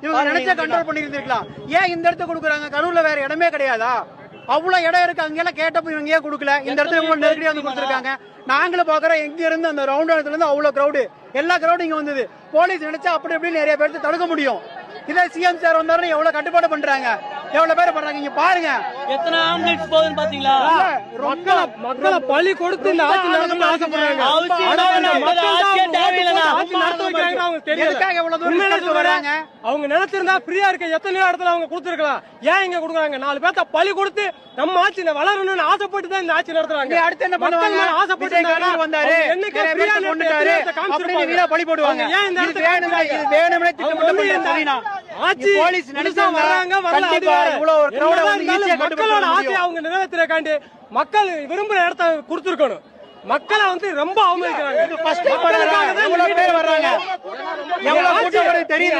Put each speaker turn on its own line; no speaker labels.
இவங்க நினைச்சா கண்ட்ரோல் பண்ணி இருந்திருக்கலாம். ஏன் இந்த இடத்த கொடுக்குறாங்க? கரூர்ல வேற இடமே கிடையாதா? அவ்வளவு இடம் இருக்கு, அங்கெல்லாம் கேட்டப்ப இவங்க ஏன் கொடுக்கல? இந்த இடத்துல இவ்வளவு நெருக்கடியா வந்து கொடுத்துருக்காங்க. நாங்களும் பாக்குறோம், எங்க இருந்து அந்த ரவுண்ட் இடத்துல இருந்து அவ்வளவு கிரௌடு, எல்லா கிரௌடும் இங்க வந்தது. போலீஸ் நினைச்சா அப்படி இப்படி நிறைய பேருக்கு தடுக்க முடியும். இதே சிஎம் சார் வந்தாரு எவ்வளவு கட்டுப்பாடு பண்றாங்க, எவ்வளவு பேர் பண்றாங்க. இங்க பாருங்க
எத்தனை ஆம்புலன்ஸ் போகுதுன்னு பாத்தீங்களா?
மக்களை பலி கொடுத்து இந்த ஆட்சி நடத்தணும்னு ஆசைப்படுறாங்க. அவங்க நினைச்சிருந்தா ஃப்ரீயா இருக்க எத்தனையோ இடத்துல அவங்க கொடுத்துருக்கலாம். ஏன் இங்க கொடுக்குறாங்க? 4 பேர்த்த பலி கொடுத்து நம்ம ஆட்சி வளரணும்னு ஆசைப்பட்டு தான் இந்த ஆட்சி நடத்துறாங்க.
அடுத்து என்ன பண்ணுவாங்க?
ஆசைப்பட்டு
வந்தாரு பலி போடுவாங்க. ஏன் இந்த இடத்துல வேணும்னே திட்டமிட்டு
ஆட்சி
போலீஸ்
நினைச்சா வர்றாங்க, மக்களோட ஆசையை அவங்க நிறைவேற்றுறக்காண்டி மக்கள் விரும்புற இடத்த கொடுத்துருக்கணும். மக்களை வந்து ரொம்ப அவமதிக்கிறாங்க.
தெரியுது.